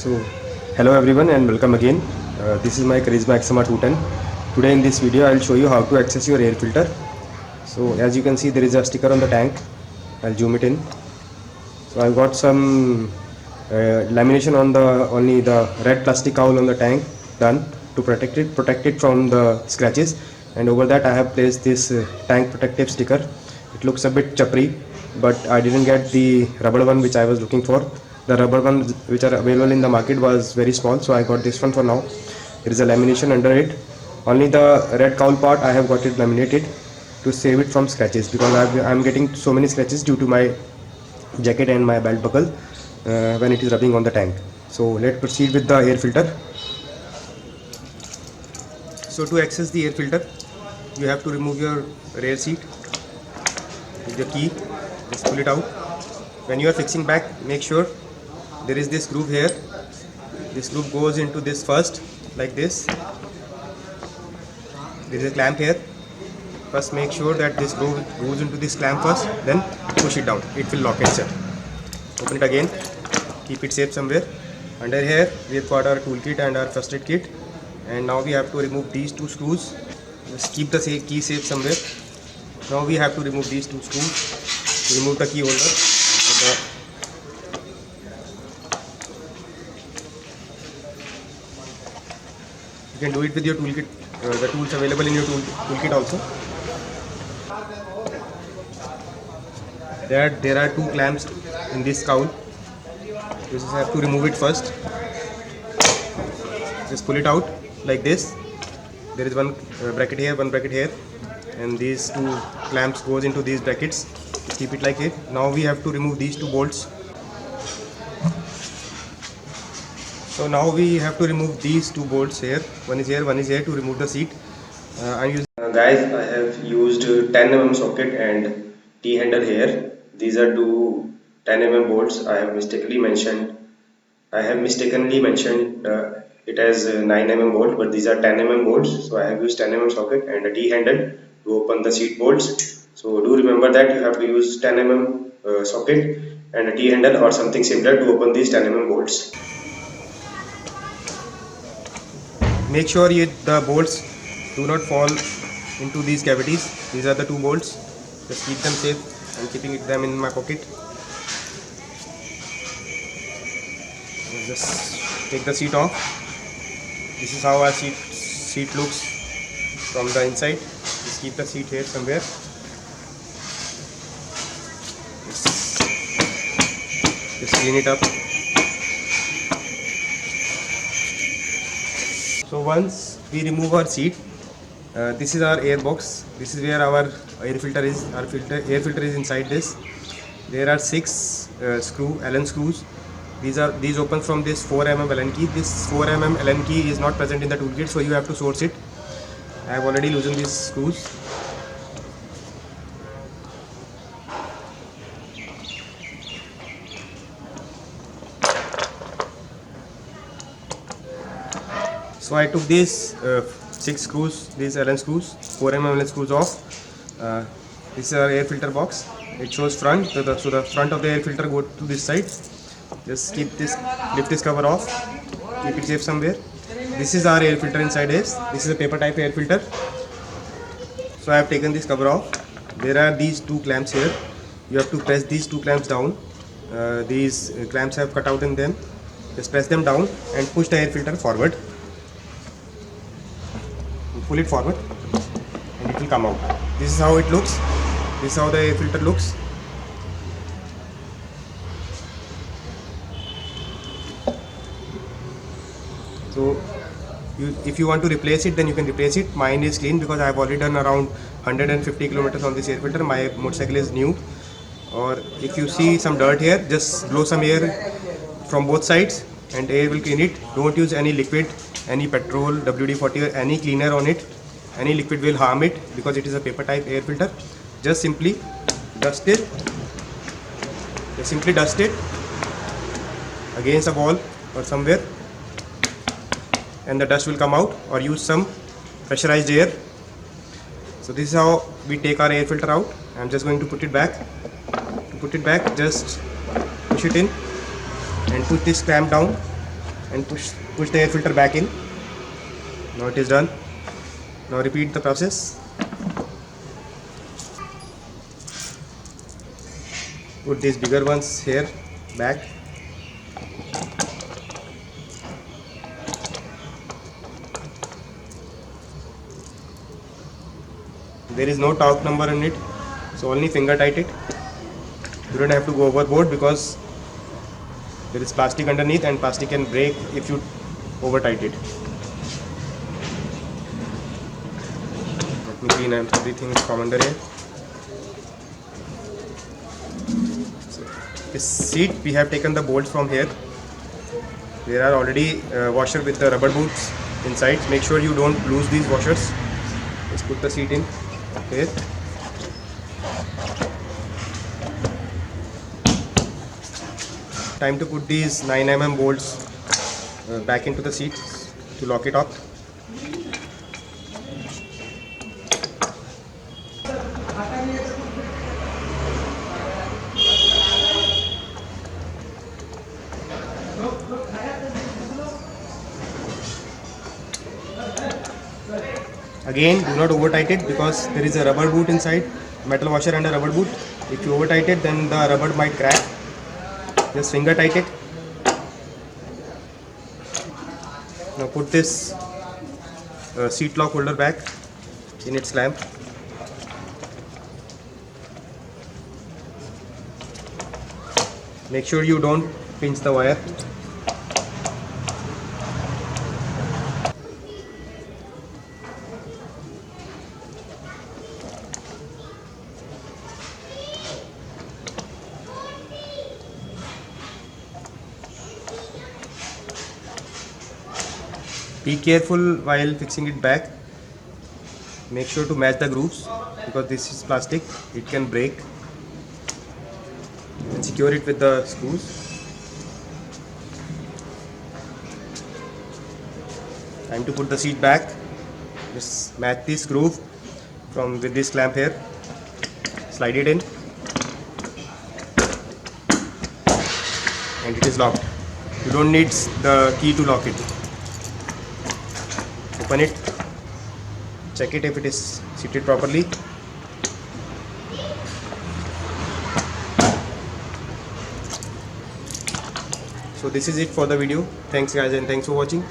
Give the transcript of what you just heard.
So, hello everyone and welcome again. This is my Karizma XMR 210. Today in this video I will show you how to access your air filter. So as you can see there is a sticker on the tank. I'll zoom it in. So I've got some lamination on the only the red plastic cowl on the tank done to protect it from the scratches, and over that I have placed this tank protective sticker. It looks a bit chapri, but I didn't get the rubber one which I was looking for. The rubber ones which are available in the market was very small, so I got this one for now. There is a lamination under it. Only the red cowl part I have got it laminated to save it from scratches, because I'm getting so many scratches due to my jacket and my belt buckle when it is rubbing on the tank. So let's proceed with the air filter. So to access the air filter, you have to remove your rear seat with the key. Just pull it out. When you are fixing back, make sure there is this groove here. This groove goes into this first, like this. There is a clamp here. First make sure that this groove goes into this clamp first, then push it down. It will lock itself. Open it again. Keep it safe somewhere. Under here we have got our toolkit and our first aid kit, and now we have to remove these two screws. Just keep the key safe somewhere. Now we have to remove these two screws to remove the key holder. You can do it with your toolkit, the tools available in your toolkit also. There are two clamps in this cowl. You just have to remove it first. Just pull it out like this. There is one bracket here, one bracket here, and these two clamps goes into these brackets. Just keep it like it. Now we have to remove these two bolts. So now we have to remove these two bolts here. One is here to remove the seat. Guys, I have used 10 mm socket and T-handle here. These are two 10 mm bolts. I have mistakenly mentioned it as 9 mm bolt, but these are 10 mm bolts. So I have used 10 mm socket and a T-handle to open the seat bolts. So do remember that you have to use 10 mm socket and a T-handle or something similar to open these 10 mm bolts. Make sure the bolts do not fall into these cavities. These are the two bolts. Just keep them safe. I'm keeping them in my pocket. Just take the seat off. This is how our seat looks from the inside. Just keep the seat here somewhere. Just clean it up. So once we remove our seat, this is our air box. This is where our air filter is. Air filter is inside this. There are 6 Allen screws. These open from this 4 mm Allen key. This 4 mm Allen key is not present in the toolkit, so you have to source it. I have already loosened these screws. So I took these 6 screws, these Allen screws, 4 mm Allen screws off. This is our air filter box. It shows front, so the front of the air filter go to this side. Just lift this cover off, keep it safe somewhere. This is our air filter inside this. This is a paper type air filter. So I have taken this cover off. There are these two clamps here. You have to press these two clamps down. These clamps have cut out in them. Just press them down and push the air filter forward. Pull it forward and it will come out. This is how it looks. This is how the air filter looks. So if you want to replace it, then you can replace it. Mine is clean because I have already done around 150 kilometers on this air filter. My motorcycle is new. Or if you see some dirt here, just blow some air from both sides and air will clean it. Don't use any liquid, any petrol, WD-40 or any cleaner on it. Any liquid will harm it because it is a paper type air filter. Just simply dust it. Just simply dust it against a wall or somewhere, and the dust will come out, or use some pressurized air. So this is how we take our air filter out. I'm just going to put it back. To put it back, just push it in and put this clamp down and push the air filter back in. Now it is done. Now repeat the process. Put these bigger ones here back. There is no torque number in it, so only finger tight it. You don't have to go overboard because there is plastic underneath and plastic can break if you over tight it. Let me clean everything with commander here. So this seat, we have taken the bolts from here. There are already washer with the rubber boots inside. Make sure you don't lose these washers. Let's put the seat in here. Time to put these 9 mm bolts back into the seat to lock it up. Again, do not over tight it because there is a rubber boot inside, metal washer and a rubber boot. If you over tight it, then the rubber might crack. Just finger tight it. Now put this seat lock holder back in its clamp. Make sure you don't pinch the wire. Be careful while fixing it back. Make sure to match the grooves because this is plastic, it can break. And secure it with the screws. Time to put the seat back. Just match this groove from with this clamp here. Slide it in. And it is locked. You don't need the key to lock it. Open it, check it if it is seated properly. So this is it for the video. Thanks guys and thanks for watching.